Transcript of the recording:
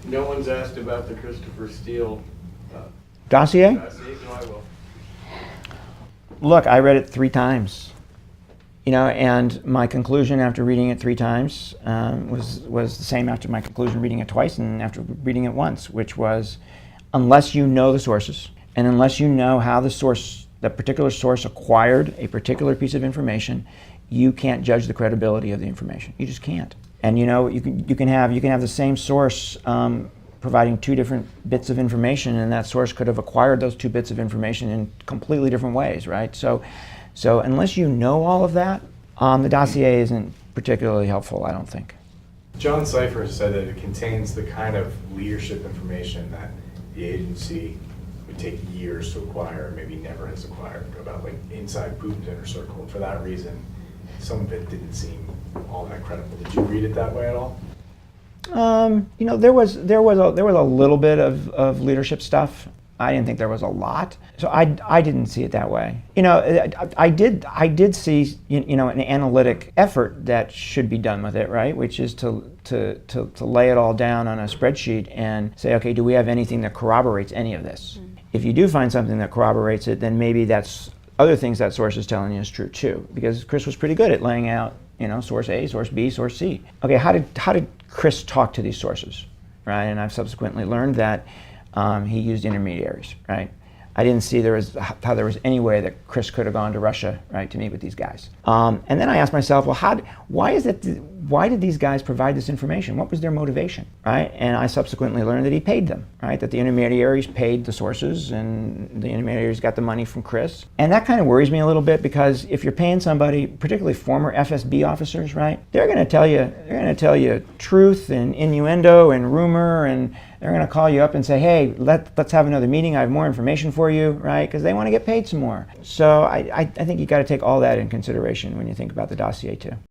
No one's asked about the Christopher Steele Dossier? dossier. No, I will. Look, I read it 3 times. And my conclusion after reading it 3 times was the same after my conclusion reading it twice and after reading it once, which was, unless you know the sources and unless you know how that particular source acquired a particular piece of information, you can't judge the credibility of the information. You just can't. And you can have the same source providing 2 different bits of information, and that source could have acquired those 2 bits of information in completely different ways, right? So unless you know all of that, the dossier isn't particularly helpful, I don't think. John Cipher said that it contains the kind of leadership information that the agency would take years to acquire, maybe never has acquired, about like inside Putin's inner circle. And for that reason, some of it didn't seem all that credible. Did you read it that way at all? There was a little bit of leadership stuff. I didn't think there was a lot, so I didn't see it that way. I did see an analytic effort that should be done with it, right? Which is to lay it all down on a spreadsheet and say, okay, do we have anything that corroborates any of this? If you do find something that corroborates it, then maybe that's other things that source is telling you is true too. Because Chris was pretty good at laying out, source A, source B, source C. Okay, how did Chris talk to these sources, right? And I've subsequently learned that he used intermediaries, right? I didn't see how there was any way that Chris could have gone to Russia, right, to meet with these guys. And then I asked myself, well, why did these guys provide this information? What was their motivation, right? And I subsequently learned that he paid them, right? That the intermediaries paid the sources and the intermediaries got the money from Chris. And that kind of worries me a little bit, because if you're paying somebody, particularly former FSB officers, right, they're going to tell you truth and innuendo and rumor, and they're going to call you up and say, hey, let's have another meeting. I have more information for you, right? Because they want to get paid some more. So I think you got to take all that in consideration when you think about the dossier too.